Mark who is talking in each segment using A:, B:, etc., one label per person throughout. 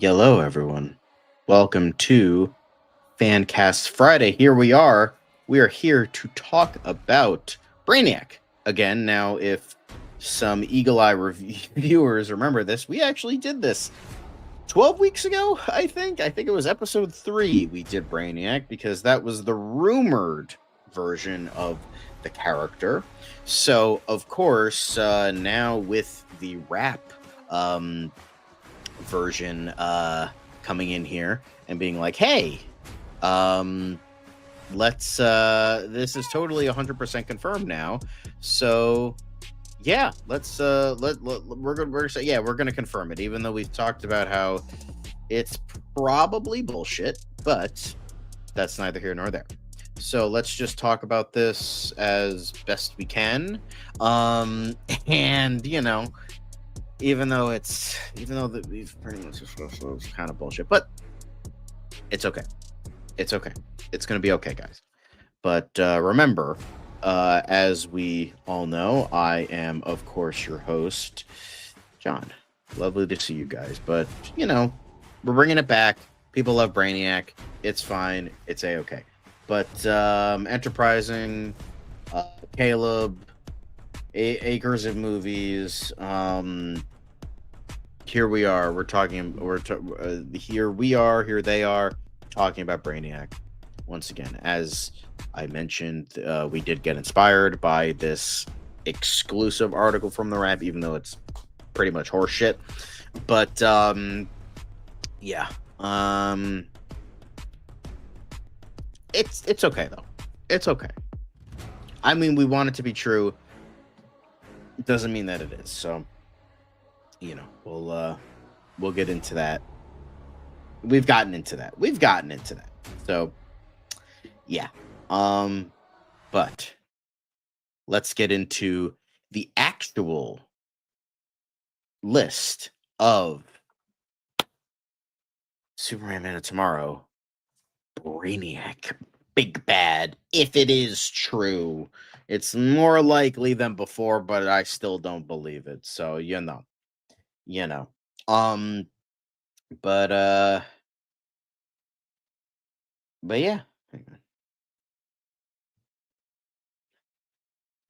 A: Hello, everyone. Welcome to Fancast Friday. Here we are. We are here to talk about Brainiac again. Now, if some eagle-eye reviewers remember this, we actually did this 12 weeks ago, I think. I think it was episode 3 we did Brainiac because that was the rumored version of the character. So, of course, now with the rap version coming in here and being like, hey, let's this is totally 100% confirmed now. So yeah, let's we're gonna confirm it, even though we've talked about how it's probably bullshit, but that's neither here nor there. So let's just talk about this as best we can. And even though that we've pretty much it's kind of bullshit, but it's okay. It's okay. It's gonna be okay, guys. But remember, as we all know, I am, of course, your host, John. Lovely to see you guys. But we're bringing it back. People love Brainiac. It's fine. It's a-okay. But enterprising, Caleb, acres of movies. Here we are. Here they are talking about Brainiac once again. As I mentioned, we did get inspired by this exclusive article from the Wrap, even though it's pretty much horseshit. But yeah, it's okay though. It's okay. I mean, we want it to be true. It doesn't mean that it is. So, we'll get into that. We've gotten into that. So, yeah. But let's get into the actual list of Superman Man of Tomorrow, Brainiac, Big Bad. If it is true, it's more likely than before, but I still don't believe it. So but yeah.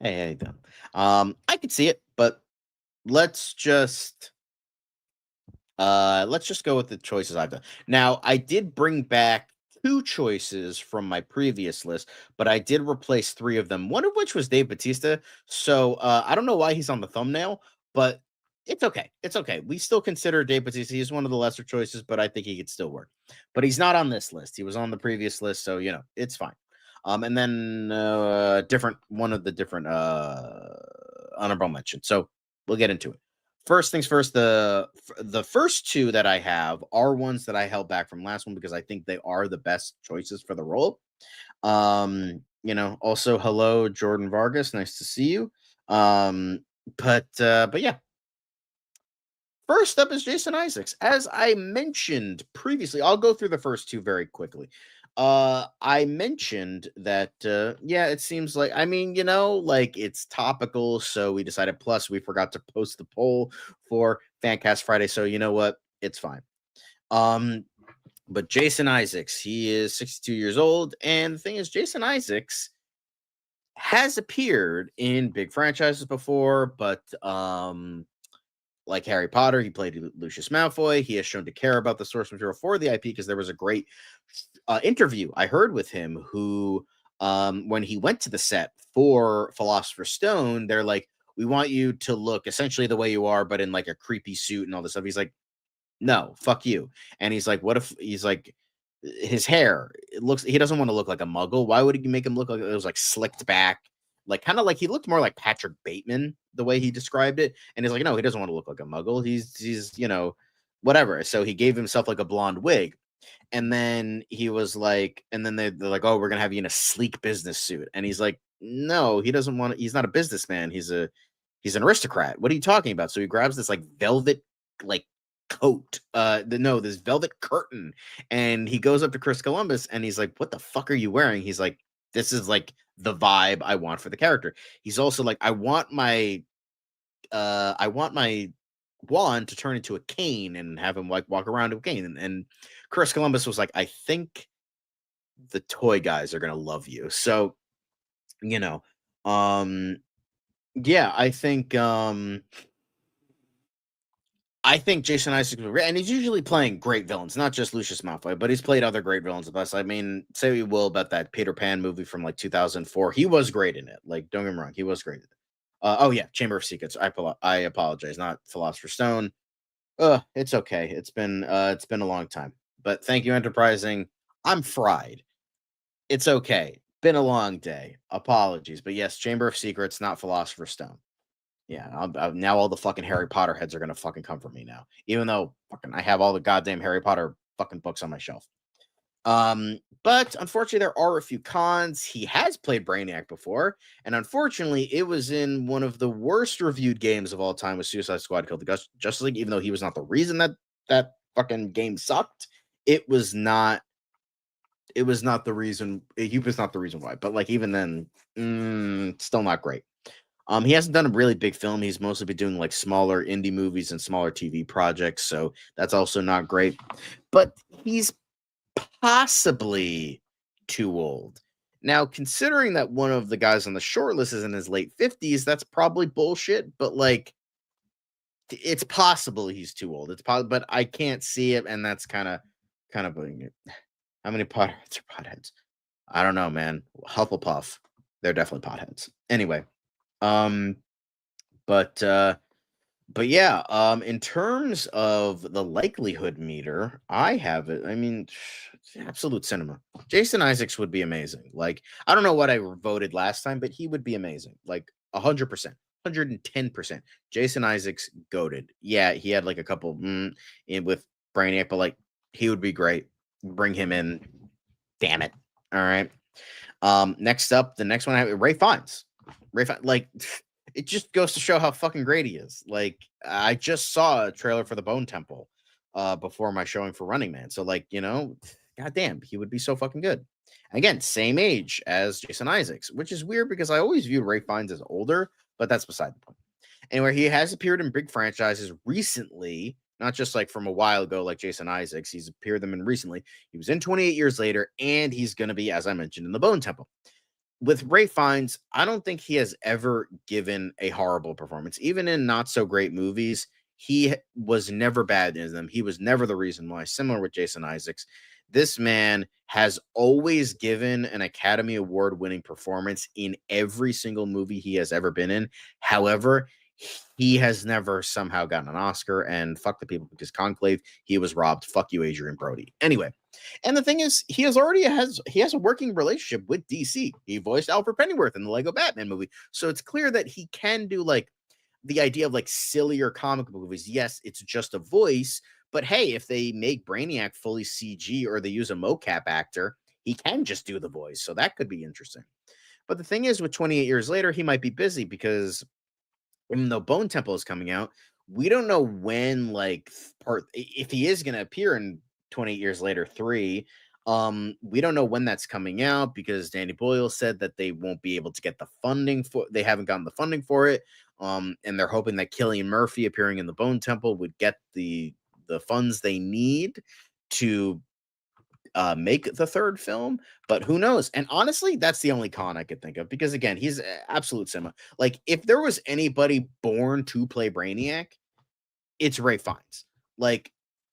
A: Hey, how you doing? I could see it, but let's just go with the choices I've done. Now, I did bring back 2 choices from my previous list, but I did replace 3 of them, one of which was Dave Bautista. So I don't know why he's on the thumbnail, but it's okay. It's okay. We still consider Dave Bautista. He's one of the lesser choices, but I think he could still work. But he's not on this list. He was on the previous list, so it's fine. And then one of the different honorable mentions. So we'll get into it. First things first, the first 2 that I have are ones that I held back from last one because I think they are the best choices for the role. Also hello Jordan Vargas, nice to see you. But yeah. First up is Jason Isaacs. As I mentioned previously, I'll go through the first 2 very quickly. I mentioned that it seems like, like it's topical, so we decided, plus we forgot to post the poll for Fancast Friday, so you know what, it's fine. But Jason Isaacs, he is 62 years old, and the thing is, Jason Isaacs has appeared in big franchises before, but like Harry Potter, he played Lucius Malfoy. He has shown to care about the source material for the IP because there was a great interview I heard with him who, when he went to the set for Philosopher's Stone, they're like, we want you to look essentially the way you are, but in like a creepy suit and all this stuff. He's like, no, fuck you. And he's like, what if he's like, his hair, he doesn't want to look like a muggle. Why would he make him look like it was like slicked back? Like kind of like he looked more like Patrick Bateman the way he described it. And he's like, no, he doesn't want to look like a muggle. He's whatever. So he gave himself like a blonde wig. And then he was like, and then they're like, oh, we're gonna have you in a sleek business suit. And he's like, no, he doesn't want to, he's not a businessman. He's an aristocrat. What are you talking about? So he grabs this like velvet like coat, this velvet curtain, and he goes up to Chris Columbus and he's like, what the fuck are you wearing? He's like, this is like the vibe I want for the character. He's also like, I want my wand to turn into a cane and have him like walk around with a cane. And Chris Columbus was like, I think the toy guys are gonna love you. So, you know, yeah, I think Jason Isaacs was great, and he's usually playing great villains, not just Lucius Malfoy, but he's played other great villains with us. I mean, say we will about that Peter Pan movie from like 2004. He was great in it. Like, don't get me wrong, he was great in it. Oh yeah, Chamber of Secrets. I apologize, not Philosopher's Stone. It's okay. It's been a long time. But thank you, Enterprising. I'm fried. It's okay. Been a long day. Apologies. But yes, Chamber of Secrets, not Philosopher's Stone. Yeah, now all the fucking Harry Potter heads are gonna fucking come for me now, even though fucking I have all the goddamn Harry Potter fucking books on my shelf. But unfortunately, there are a few cons. He has played Brainiac before, and unfortunately, it was in one of the worst reviewed games of all time with Suicide Squad Killed the Justice League. Even though he was not the reason that fucking game sucked, it was not. It was not the reason. He was not the reason why. But like even then, still not great. He hasn't done a really big film. He's mostly been doing like smaller indie movies and smaller TV projects, so that's also not great. But he's possibly too old. Now, considering that one of the guys on the short list is in his late 50s, that's probably bullshit, but like it's possible he's too old. It's possible, but I can't see it, and that's kind of putting it. How many potheads are potheads? I don't know, man. Hufflepuff. They're definitely potheads. Anyway, um, but yeah, in terms of the likelihood meter, I have it. I mean, absolute cinema. Jason Isaacs would be amazing. Like, I don't know what I voted last time, but he would be amazing. Like 100%, 110%. Jason Isaacs goaded. Yeah, he had like a couple in with Brainiac, but like he would be great. Bring him in. Damn it. All right. Next up, the next one I have Ray Fiennes. Like it just goes to show how fucking great he is. Like I just saw a trailer for the Bone Temple before my showing for Running Man. So like, goddamn, he would be so fucking good. Again, same age as Jason Isaacs, which is weird because I always viewed Ray Fiennes as older, but that's beside the point. Anyway, he has appeared in big franchises recently, not just like from a while ago, like Jason Isaacs. He's appeared them in recently. He was in 28 Years Later, and he's going to be, as I mentioned, in the Bone Temple. With Ray Fiennes, I don't think he has ever given a horrible performance. Even in not so great movies, he was never bad in them. He was never the reason why. Similar with Jason Isaacs, this man has always given an Academy Award winning performance in every single movie he has ever been in. However, he has never somehow gotten an Oscar, and fuck the people because Conclave, he was robbed. Fuck you, Adrian Brody. Anyway, and the thing is, he has a working relationship with DC. He voiced Alfred Pennyworth in the Lego Batman movie, so it's clear that he can do like the idea of like sillier comic book movies. Yes, it's just a voice, but hey, if they make Brainiac fully CG or they use a mocap actor, he can just do the voice, so that could be interesting. But the thing is, with 28 Years Later, he might be busy because even though Bone Temple is coming out, we don't know when like if he is going to appear in 28 Years Later 3. We don't know when that's coming out because Danny Boyle said that they won't be able to get the funding for they haven't gotten the funding for it. And they're hoping that Cillian Murphy appearing in the Bone Temple would get the funds they need to make the third film, but who knows? And honestly, that's the only con I could think of because again, he's absolute cinema. Like if there was anybody born to play Brainiac, it's Ray Fiennes. Like,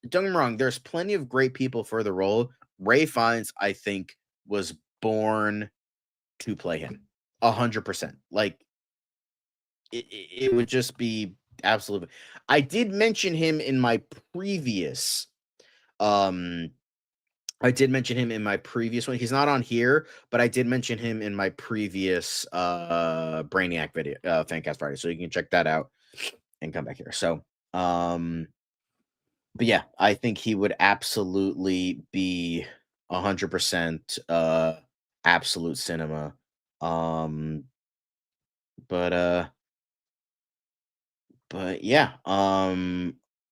A: don't get me wrong, there's plenty of great people for the role. Ray Fiennes, I think, was born to play him 100%. Like it would just be absolutely. I did mention him in my previous um I did mention him in my previous one. He's not on here, but I did mention him in my previous Brainiac video, Fancast Friday. So you can check that out and come back here. So but yeah, I think he would absolutely be 100% absolute cinema. Um but yeah,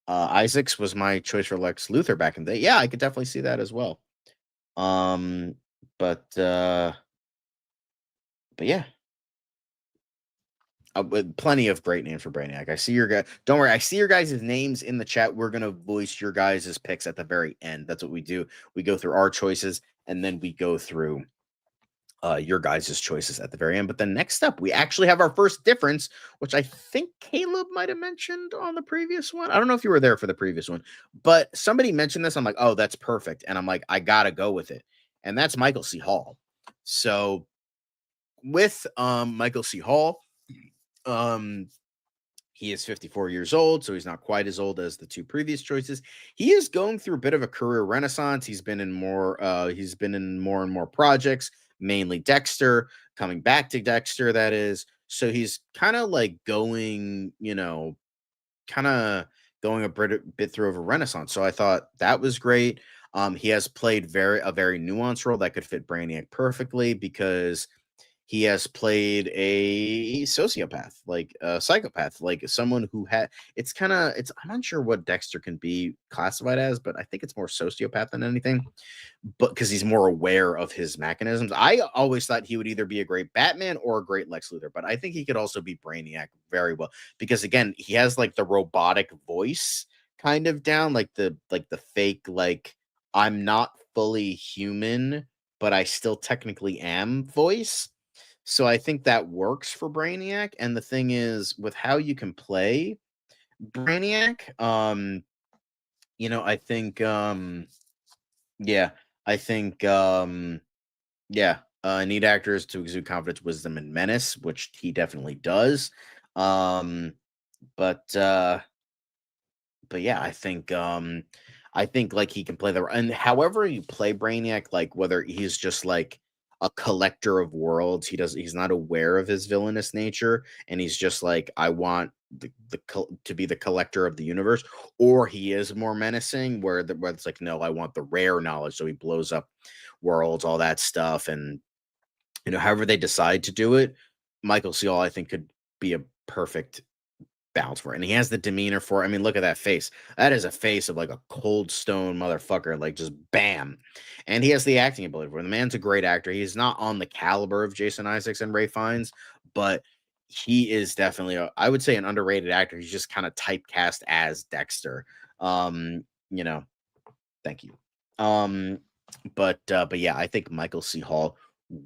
A: Isaacs was my choice for Lex Luthor back in the day. Yeah, I could definitely see that as well. Um, but yeah. With plenty of great names for Brainiac. I see your guy. Don't worry, I see your guys' names in the chat. We're gonna voice your guys' picks at the very end. That's what we do. We go through our choices, and then we go through your guys' choices at the very end. But then next up, we actually have our first difference, which I think Caleb might have mentioned on the previous one. I don't know if you were there for the previous one, but somebody mentioned this. I'm like, oh, that's perfect. And I'm like, I gotta go with it. And that's Michael C. Hall. So with Michael C. Hall, um, he is 54 years old, so he's not quite as old as the two previous choices. He is going through a bit of a career renaissance. He's been in more and more projects, mainly Dexter, coming back to Dexter, that is. So he's kind of like going, kind of going a bit through of a renaissance. So I thought that was great. He has played a very nuanced role that could fit Brainiac perfectly because he has played a sociopath, like a psychopath, like someone who had it's I'm not sure what Dexter can be classified as, but I think it's more sociopath than anything. But because he's more aware of his mechanisms. I always thought he would either be a great Batman or a great Lex Luthor, but I think he could also be Brainiac very well. Because again, he has like the robotic voice kind of down, like the fake, like I'm not fully human, but I still technically am voice. So I think that works for Brainiac. And the thing is, with how you can play Brainiac, I think yeah, I think I need actors to exude confidence, wisdom, and menace, which he definitely does. Um, but yeah, I think like he can play and however you play Brainiac, like whether he's just like a collector of worlds, he's not aware of his villainous nature, and he's just like, I want to be the collector of the universe, or he is more menacing where it's like, no, I want the rare knowledge, so he blows up worlds, all that stuff. And however they decide to do it, Michael C. Hall, I think, could be a perfect balance for it. And he has the demeanor for it. I mean, look at that face. That is a face of like a cold stone motherfucker, like just bam. And he has the acting ability for it. The man's a great actor. He's not on the caliber of Jason Isaacs and Ray Fiennes, but he is definitely I would say an underrated actor. He's just kind of typecast as Dexter. You know, thank you. But yeah, I think Michael C. Hall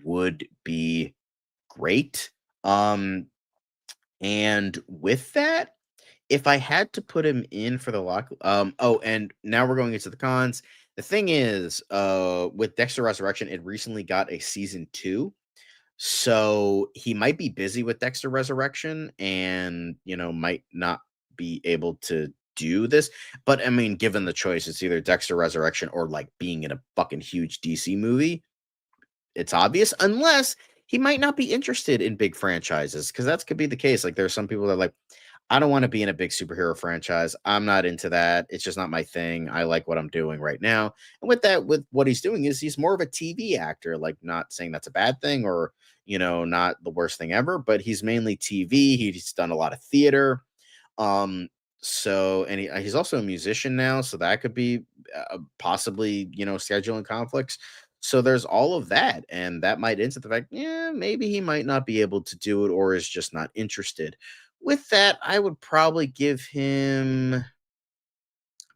A: would be great. Um, and with that, if I had to put him in for the lock, oh, and now we're going into the cons. The thing is, with Dexter Resurrection, it recently got a season 2, so he might be busy with Dexter Resurrection, and might not be able to do this. But I mean, given the choice, it's either Dexter Resurrection or like being in a fucking huge DC movie. It's obvious, unless he might not be interested in big franchises, because that could be the case. Like, there are some people that are like, I don't want to be in a big superhero franchise. I'm not into that. It's just not my thing. I like what I'm doing right now. And with that, with what he's doing, is he's more of a TV actor. Like, not saying that's a bad thing, or not the worst thing ever, but he's mainly TV. He's done a lot of theater. So, and he's also a musician now, so that could be possibly scheduling conflicts. So there's all of that, and that might into the fact, yeah, maybe he might not be able to do it, or is just not interested. With that, I would probably give him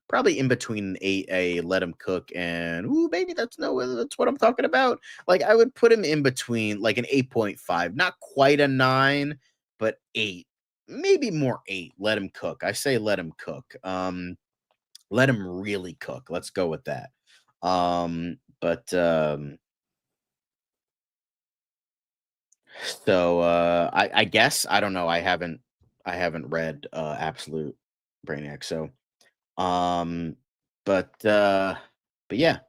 A: probably in between a let him cook and ooh baby, that's what I'm talking about. Like, I would put him in between like an 8.5, not quite a 9, but 8, maybe more 8. Let him cook. I say let him cook. Let him really cook. Let's go with that. But So I guess I don't know. I haven't read Absolute Brainiac. So um but yeah,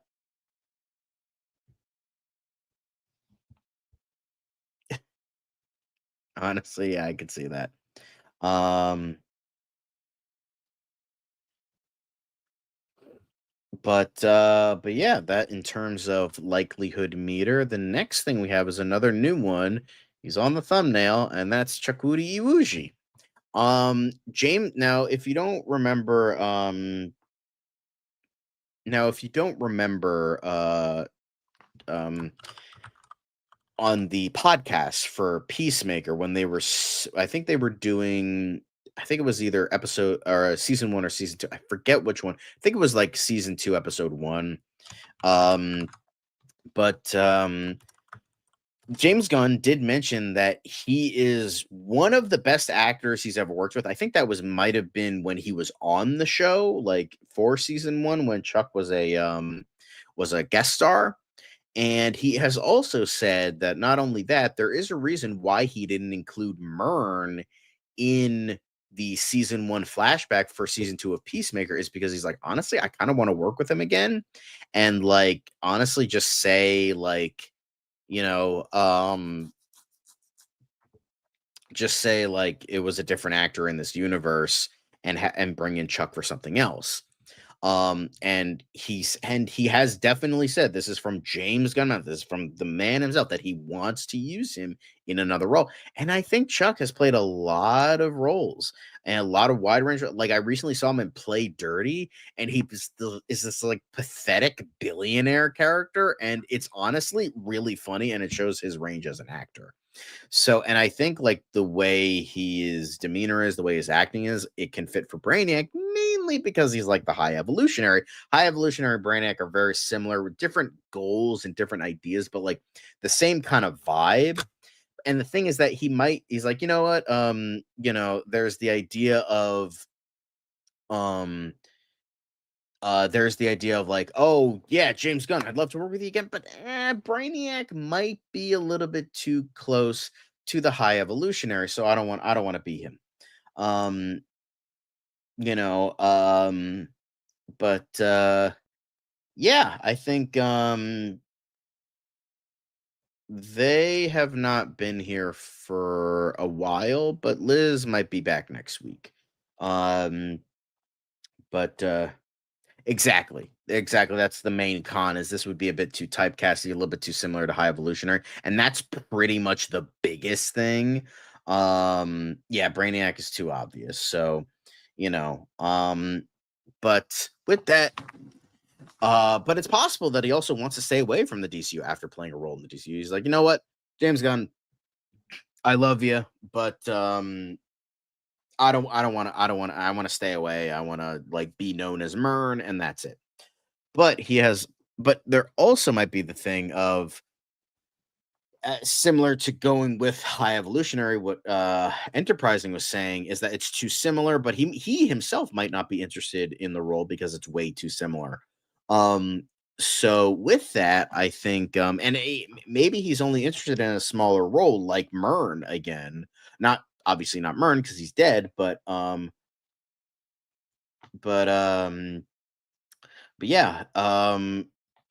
A: honestly, yeah, I could see that. Um but yeah, that in terms of likelihood meter, the next thing we have is another new one. He's on the thumbnail, and that's Chakuri Iwuji. James, now if you don't remember um on the podcast for Peacemaker when they were, I think they were doing, I think it was either episode or season 1 or season 2. I forget which one. I think it was like season 2, episode 1. But James Gunn did mention that he is one of the best actors he's ever worked with. I think that might have been when he was on the show, like for season 1, when Chuck was a guest star. And he has also said that not only that, there is a reason why he didn't include Myrn in the season 1 flashback for season 2 of Peacemaker, is because he's like, honestly, I kind of want to work with him again. And like, honestly, just say like, you know, just say like it was a different actor in this universe, and bring in Chuck for something else. And he has definitely said, this is from James Gunn, this is from the man himself, that he wants to use him in another role. And I think Chuck has played a lot of roles and a lot of wide range. Like I recently saw him in Play Dirty, and he is this like pathetic billionaire character, and it's honestly really funny, and it shows his range as an actor. So, and I think like the way his demeanor is, the way his acting is, it can fit for Brainiac, mainly because he's like the High Evolutionary. High Evolutionary, Brainiac are very similar with different goals and different ideas, but like the same kind of vibe. And the thing is that he's like, you know what? There's the idea of, there's the idea of like, oh yeah, James Gunn, I'd love to work with you again, but Brainiac might be a little bit too close to the High Evolutionary, so I don't want to be him. Um, you know, but yeah, I think they have not been here for a while, but Liz might be back next week. Um, but Exactly. Exactly. That's the main con, is this would be a bit too typecasty, a little bit too similar to High Evolutionary. And that's pretty much the biggest thing. Yeah, Brainiac is too obvious. So, you know, but with that, but it's possible that he also wants to stay away from the DCU after playing a role in the DCU. He's like, you know what, James Gunn, I love you, but I want to stay away. I want to like be known as Myrn, and that's it. But but there also might be the thing of, similar to going with High Evolutionary, what Enterprising was saying is that it's too similar, but he himself might not be interested in the role because it's way too similar. Um, so with that, I think, maybe he's only interested in a smaller role like Myrn again. Not obviously not Myrn because he's dead, but um, but yeah,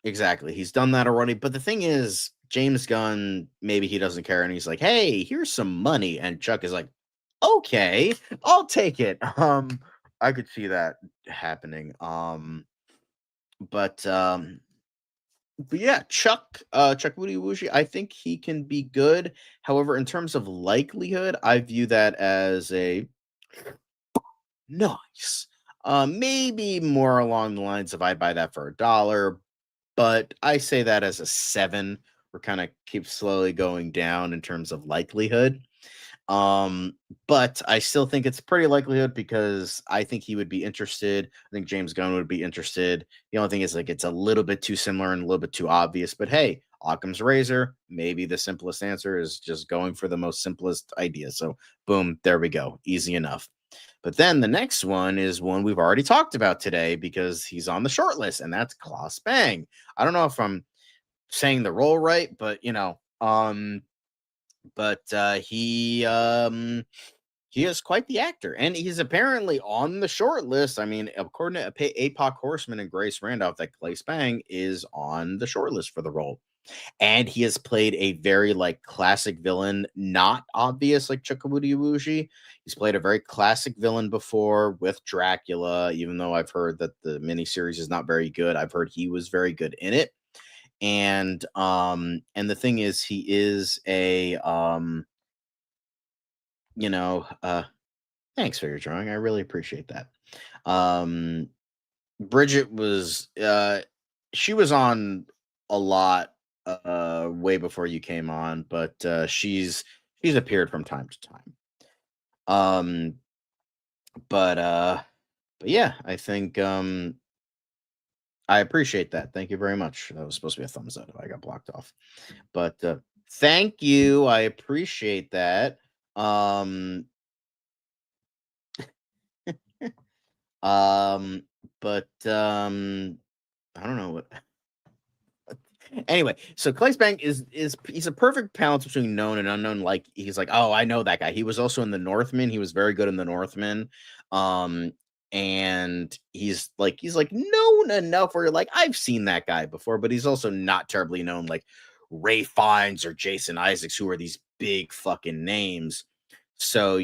A: exactly. He's done that already. But the thing is, James Gunn, maybe he doesn't care, and he's like, "Hey, here's some money," and Chuck is like, "Okay, I'll take it." I could see that happening. But um, but yeah, Chuck Woody Wooshi, I think he can be good. However, in terms of likelihood, I view that as a nice. Maybe more along the lines of I'd buy that for $1, but I say that as a 7. We're kind of keep slowly going down in terms of likelihood. Um, but I still think it's pretty likelihood because I think he would be interested. I think James Gunn would be interested. The only thing is like it's a little bit too similar and a little bit too obvious. But hey, Occam's razor. Maybe the simplest answer is just going for the most simplest idea. So boom, there we go. Easy enough. But then the next one is one we've already talked about today because he's on the short list, and that's Klaus Bang. I don't know if I'm saying the role right, but he is quite the actor, and he's apparently on the short list. I mean, according to APOC Horseman and Grace Randolph, that Clay Spang is on the short list for the role. And he has played a very like classic villain, not obvious like Chukwudi Iwuji. He's played a very classic villain before with Dracula, even though I've heard that the miniseries is not very good. I've heard he was very good in it. And the thing is, he is a you know, thanks for your drawing. I really appreciate that. Bridget was she was on a lot way before you came on, but she's appeared from time to time. Um, but yeah, I think I appreciate that. Thank you very much. That was supposed to be a thumbs up. I got blocked off. But thank you. I appreciate that. Um um but I don't know what. Anyway, so Clay Spank is he's a perfect balance between known and unknown. Like he's like, oh, I know that guy. He was also in the Northman. He was very good in the Northman. Um, and he's like known enough where you're like, I've seen that guy before, but he's also not terribly known like Ray Fiennes or Jason Isaacs, who are these big fucking names. So,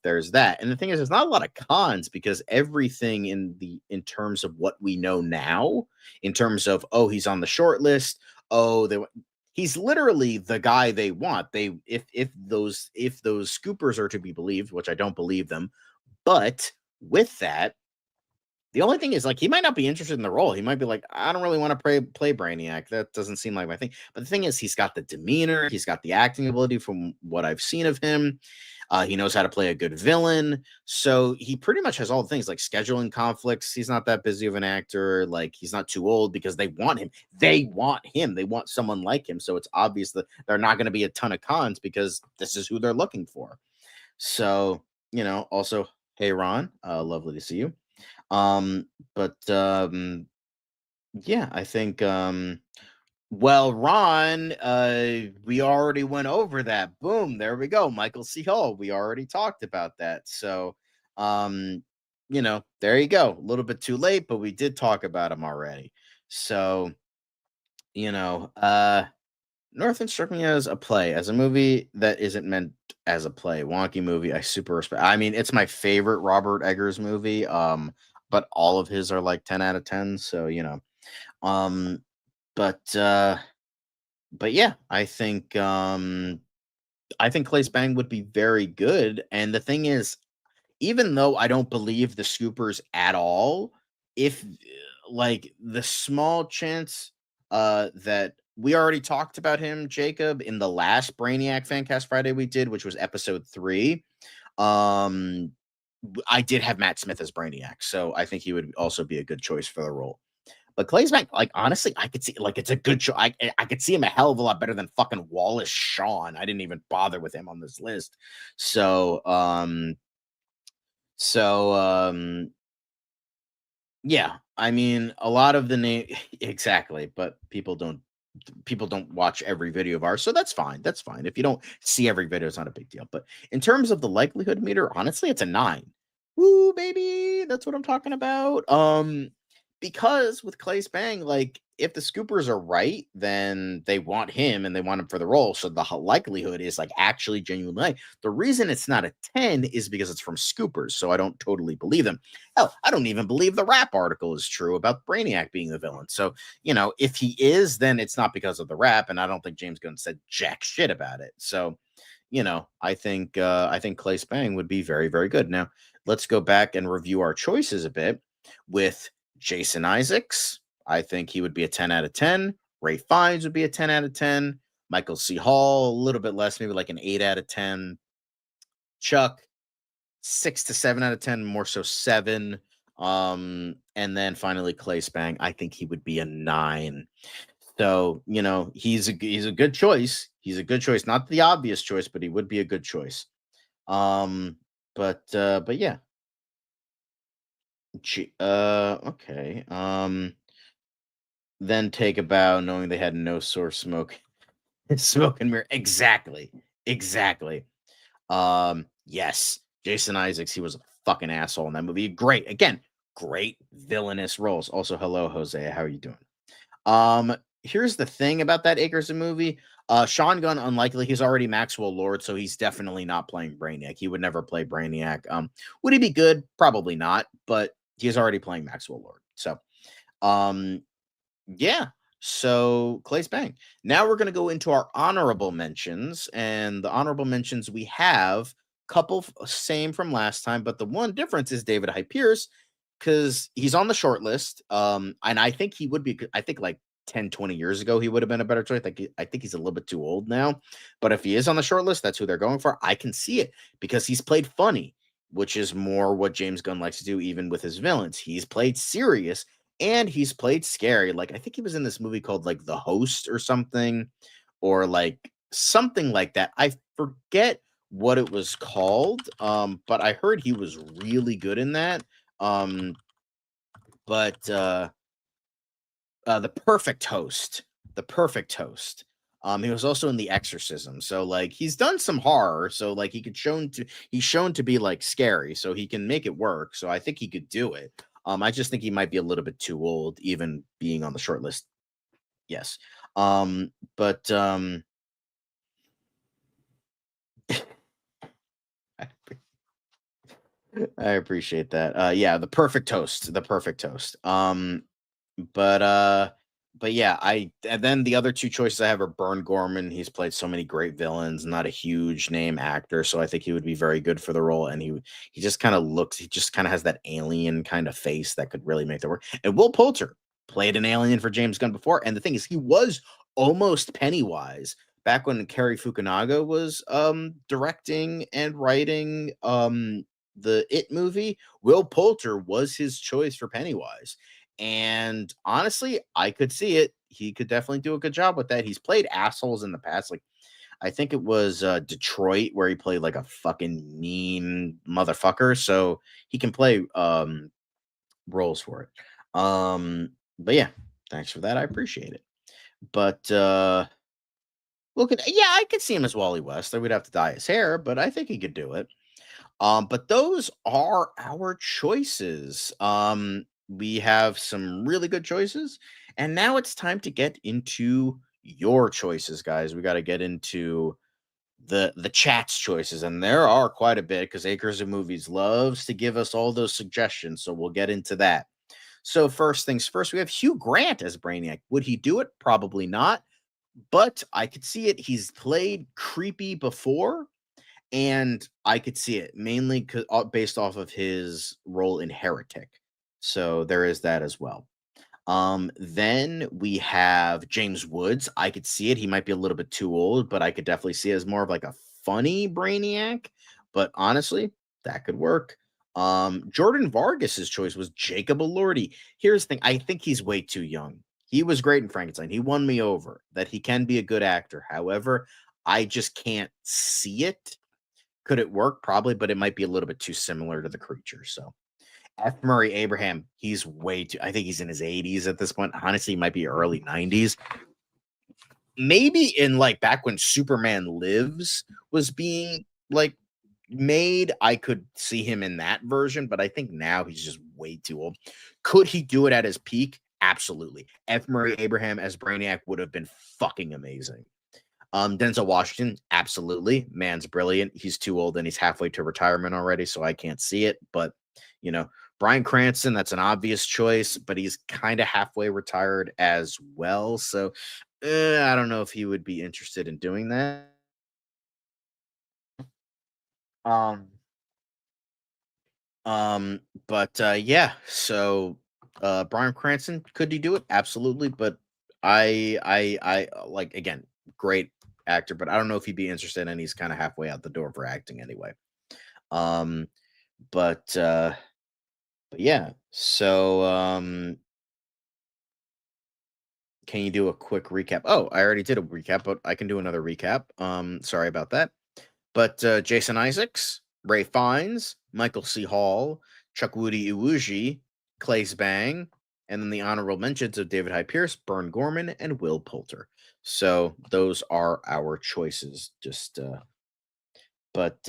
A: there's that. And the thing is, there's not a lot of cons because everything in terms of what we know now, in terms of, oh, he's on the short list. Oh, he's literally the guy they want. They if those scoopers are to be believed, which I don't believe them, but with that, the only thing is, like, he might not be interested in the role. He might be like, I don't really want to play Brainiac. That doesn't seem like my thing. But the thing is, he's got the demeanor, he's got the acting ability from what I've seen of him. He knows how to play a good villain. So he pretty much has all the things like scheduling conflicts. He's not that busy of an actor. Like, he's not too old because they want him. They want him. They want someone like him. So it's obvious that there are not going to be a ton of cons because this is who they're looking for. So, also, hey, Ron, lovely to see you. But yeah, I think well, Ron, we already went over that. Boom, there we go. Michael C. Hall. We already talked about that. So there you go. A little bit too late, but we did talk about him already. So, you know, uh Northland struck me as a play, as a movie that isn't meant as a play. Wonky movie. I super respect. I mean, it's my favorite Robert Eggers movie. But all of his are like 10 out of 10. So, Um, but yeah, I think Clay Bang would be very good. And the thing is, even though I don't believe the Scoopers at all, if like the small chance that we already talked about him, Jacob, in the last Brainiac Fancast Friday we did, which was episode 3. Um I did have Matt Smith as Brainiac, so I think he would also be a good choice for the role. But Clay's back, like, honestly, I could see, like, it's a good show. I could see him a hell of a lot better than fucking Wallace Shawn. I didn't even bother with him on this list. So, so, yeah, I mean, a lot of the name exactly, but people don't watch every video of ours, so that's fine. That's fine. If you don't see every video, it's not a big deal. But in terms of the likelihood meter, honestly, it's a 9. Woo, baby, that's what I'm talking about. Because with Clay Spang, like, if the Scoopers are right, then they want him and they want him for the role. So the likelihood is like actually genuinely high. The reason it's not a 10 is because it's from Scoopers, so I don't totally believe them. Hell, I don't even believe the rap article is true about Brainiac being the villain. So, if he is, then it's not because of the rap, and I don't think James Gunn said jack shit about it. So, I think Clay Spang would be very, very good. Now, let's go back and review our choices a bit. With Jason Isaacs, I think he would be a 10 out of 10. Ray Fiennes would be a 10 out of 10. Michael C. Hall, a little bit less, maybe like an 8 out of 10. Chuck, 6 to 7 out of 10, more so 7. And then finally Clay Spang, I think he would be a 9. So, he's a good choice. He's a good choice, not the obvious choice, but he would be a good choice. But yeah. Okay. Then take a bow knowing they had no source smoke. Smoke and mirror. Exactly. Exactly. Yes. Jason Isaacs, he was a fucking asshole in that movie. Great. Again, great villainous roles. Also, hello, Jose. How are you doing? Here's the thing about that Acres of movie. Sean Gunn, unlikely. He's already Maxwell Lord, so he's definitely not playing Brainiac. He would never play Brainiac. Would he be good? Probably not, but he's already playing Maxwell Lord. So, yeah. So Clay's bang. Now we're gonna go into our honorable mentions, and the honorable mentions we have couple same from last time, but the one difference is David Hyde Pierce because he's on the short list. And I think he would be. I think like 10, 20 years ago, he would have been a better choice. I think he's a little bit too old now. But if he is on the short list, that's who they're going for. I can see it because he's played funny, which is more what James Gunn likes to do, even with his villains. He's played serious and he's played scary. Like, I think he was in this movie called like The Host or something, or like something like that. I forget what it was called, but I heard he was really good in that. But The Perfect Host, The Perfect Host. He was also in The Exorcism, so like he's done some horror, so like he's shown to be like scary, so he can make it work. So I think he could do it. I just think he might be a little bit too old, even being on the short list. Yes, but I appreciate that. Yeah, The Perfect Toast, The Perfect Toast. But yeah, and then the other two choices I have are Burn Gorman. He's played so many great villains, not a huge name actor, so I think he would be very good for the role. And he just kind of looks, he just kind of has that alien kind of face that could really make the work. And Will Poulter played an alien for James Gunn before, and the thing is, he was almost Pennywise back when Cary Fukunaga was directing and writing the It movie. Will Poulter was his choice for Pennywise. And honestly, I could see it. He could definitely do a good job with that. He's played assholes in the past. Like, I think it was Detroit where he played like a fucking mean motherfucker. So he can play roles for it. But yeah, thanks for that. I appreciate it. But look at, yeah, I could see him as Wally West. I would have to dye his hair, but I think he could do it. But those are our choices. We have some really good choices, and now it's time to get into your choices, guys. We got to get into the chat's choices, and there are quite a bit because Acres of Movies loves to give us all those suggestions. So we'll get into that. So first things first, we have Hugh Grant as Brainiac. Would he do it? Probably not, but I could see it. He's played creepy before, and I could see it mainly based off of his role in Heretic. So there is that as well. Then we have James Woods. I could see it. He might be a little bit too old, but I could definitely see it as more of like a funny Brainiac. But honestly, that could work. Jordan Vargas's choice was Jacob Elordi. Here's the thing: I think he's way too young. He was great in Frankenstein. He won me over that he can be a good actor. However, I just can't see it. Could it work? Probably, but it might be a little bit too similar to the creature. So F. Murray Abraham, he's way too, I think he's in his 80s at this point. Honestly, he might be early 90s. Maybe in like back when Superman Lives was being like made, I could see him in that version, but I think now he's just way too old. Could he do it at his peak? Absolutely. F. Murray Abraham as Brainiac would have been fucking amazing. Denzel Washington, absolutely. Man's brilliant. He's too old and he's halfway to retirement already, so I can't see it. But, you know, Bryan Cranston, that's an obvious choice, but he's kind of halfway retired as well. So I don't know if he would be interested in doing that. Um, but yeah, so Bryan Cranston, could he do it? Absolutely. But I like, again, great actor, but I don't know if he'd be interested, and he's kind of halfway out the door for acting anyway. Um, but yeah, so can you do a quick recap? Oh, I already did a recap, but I can do another recap. Sorry about that. But Jason Isaacs, Ray Fiennes, Michael C. Hall, Chukwudi Iwuji, Claes Bang, and then the honorable mentions of David Hyde Pierce, Bern Gorman, and Will Poulter. So those are our choices. Just but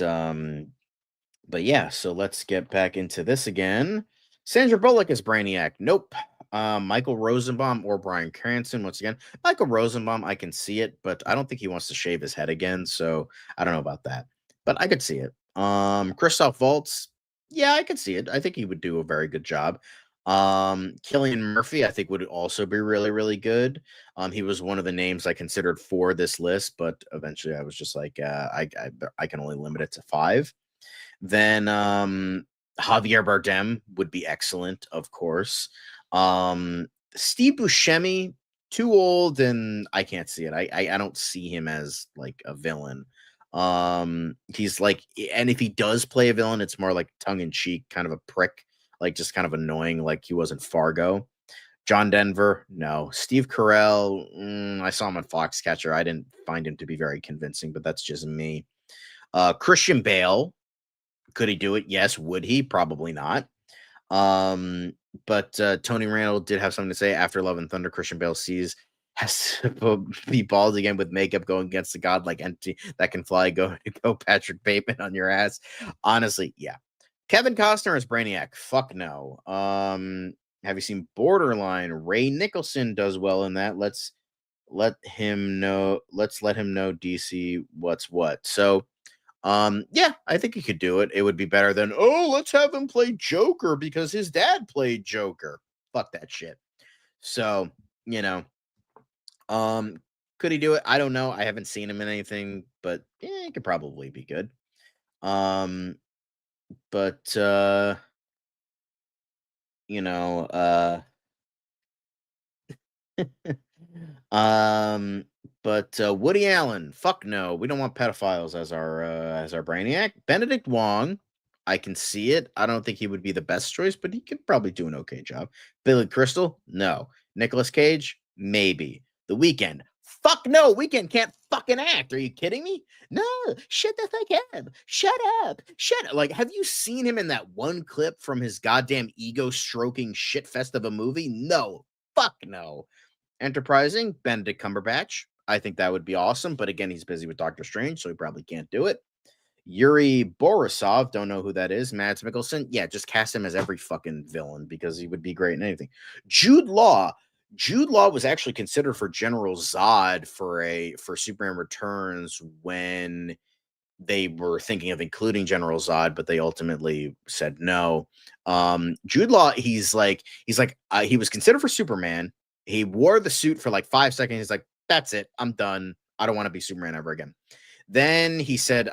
A: yeah, so let's get back into this again. Sandra Bullock is Brainiac. Nope. Michael Rosenbaum or Bryan Cranston. Once again, Michael Rosenbaum, I can see it, but I don't think he wants to shave his head again. So I don't know about that, but I could see it. Christoph Waltz. Yeah, I could see it. I think he would do a very good job. Cillian Murphy, I think would also be really, really good. He was one of the names I considered for this list, but eventually I was just like, I can only limit it to 5. Then Javier Bardem would be excellent, of course. Steve Buscemi, too old, and I can't see it. I don't see him as like a villain. He's like, and if he does play a villain, it's more like tongue in cheek, kind of a prick, like just kind of annoying, like he was in Fargo. John Denver, no. Steve Carell, I saw him on Foxcatcher. I didn't find him to be very convincing, but that's just me. Christian Bale, could he do it? Yes. Would he? Probably not. But Tony Randall did have something to say after Love and Thunder. Christian Bale sees has to be bald again with makeup going against the godlike entity that can fly. Go Patrick Bateman on your ass. Honestly, yeah. Kevin Costner as Brainiac. Fuck no. Have you seen Borderline? Ray Nicholson does well in that. Let's let him know. Let's let him know DC what's what. So yeah, I think he could do it. It would be better than, oh, let's have him play Joker because his dad played Joker. Fuck that shit. So, you know, um, could he do it? I don't know. I haven't seen him in anything, but yeah, he could probably be good. Um, but you know, um, but Woody Allen, fuck no, we don't want pedophiles as our Brainiac. Benedict Wong, I can see it. I don't think he would be the best choice, but he could probably do an okay job. Billy Crystal, no. Nicolas Cage, maybe. The Weeknd, fuck no. Weeknd can't fucking act. Are you kidding me? No, shut the fuck up. Shut up. Shut up. Like, have you seen him in that one clip from his goddamn ego stroking shitfest of a movie? No, fuck no. Enterprising, Benedict Cumberbatch. I think that would be awesome, but again, he's busy with Doctor Strange, so he probably can't do it. Yuri Borisov, don't know who that is. Mads Mikkelsen, yeah, just cast him as every fucking villain because he would be great in anything. Jude Law. Jude Law was actually considered for General Zod for Superman Returns when they were thinking of including General Zod, but they ultimately said no. Jude Law, he was considered for Superman. He wore the suit for like 5 seconds. He's like, that's it. I'm done. I don't want to be Superman ever again. Then he said,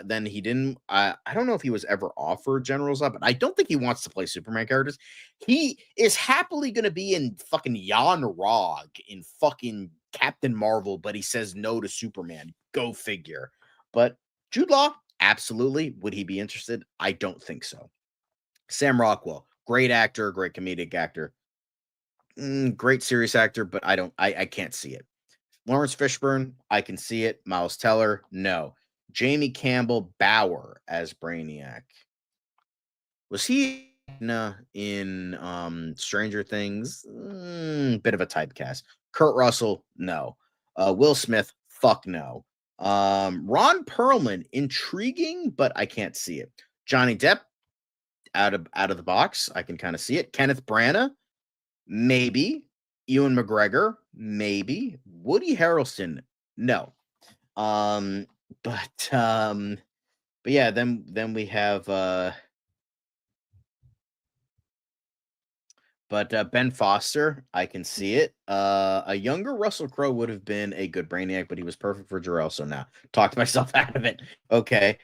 A: then he didn't. I don't know if he was ever offered General Zod, but I don't think he wants to play Superman characters. He is happily going to be in fucking Jan Rog in fucking Captain Marvel, but he says no to Superman. Go figure. But Jude Law, absolutely. Would he be interested? I don't think so. Sam Rockwell, great actor, great comedic actor, great serious actor, but I can't see it. Lawrence Fishburne, I can see it. Miles Teller, no. Jamie Campbell Bower as Brainiac. Was he in Stranger Things? Bit of a typecast. Kurt Russell, no. Will Smith, fuck no. Ron Perlman, intriguing, but I can't see it. Johnny Depp, out of the box, I can kind of see it. Kenneth Branagh, maybe. Ewan McGregor, maybe. Woody Harrelson, no. Um, but yeah, then we have Ben Foster, I can see it. A younger Russell Crowe would have been a good Brainiac, but he was perfect for Jor-El. So now, talked myself out of it. Okay.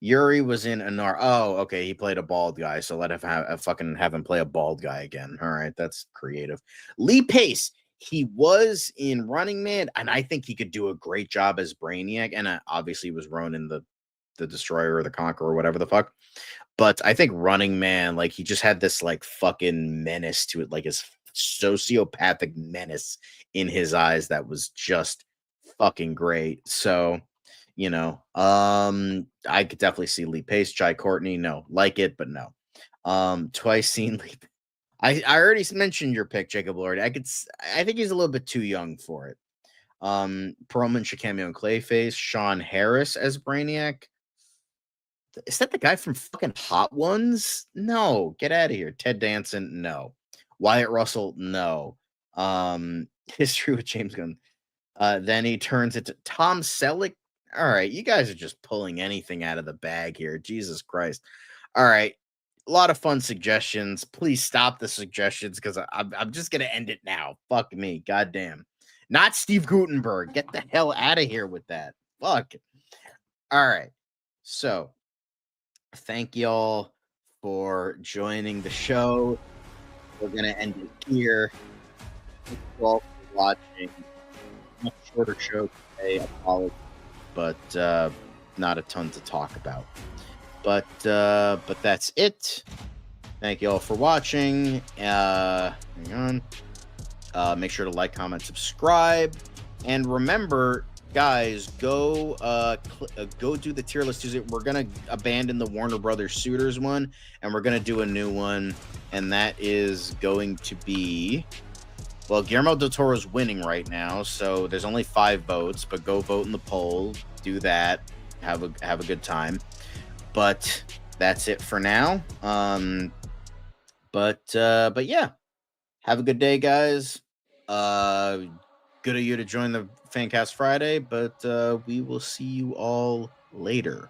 A: Yuri was in Anar. Oh, okay. He played a bald guy, so let him fucking have him play a bald guy again. All right, that's creative. Lee Pace. He was in Running Man, and I think he could do a great job as Brainiac. And obviously, he was Ronan the Destroyer or the Conqueror or whatever the fuck. But I think Running Man, like he just had this like fucking menace to it, like his sociopathic menace in his eyes that was just fucking great. So, I could definitely see Lee Pace, Jai Courtney. No, like it, but no. Twice seen Lee. I already mentioned your pick, Jacob Lord. I think he's a little bit too young for it. Perlman should cameo in Clayface. Sean Harris as Brainiac. Is that the guy from fucking Hot Ones? No, get out of here. Ted Danson, no. Wyatt Russell, no. History with James Gunn. Then he turns it to Tom Selleck. All right, you guys are just pulling anything out of the bag here. Jesus Christ. All right, a lot of fun suggestions. Please stop the suggestions because I'm just gonna end it now. Fuck me, goddamn. Not Steve Gutenberg. Get the hell out of here with that. Fuck. All right, so thank y'all for joining the show. We're gonna end it here. Thank you all for watching. Much shorter show today, apologies, but not a ton to talk about. But that's it. Thank you all for watching. Hang on. Make sure to like, comment, subscribe, and remember, guys, go do the tier list. We're gonna abandon the Warner Brothers Suitors one, and we're gonna do a new one, and that is going to be. Well, Guillermo del Toro's winning right now, so there's only 5 votes. But go vote in the poll. Do that. Have a good time. But that's it for now. But yeah. Have a good day, guys. Good of you to join the Fancast Friday, but we will see you all later.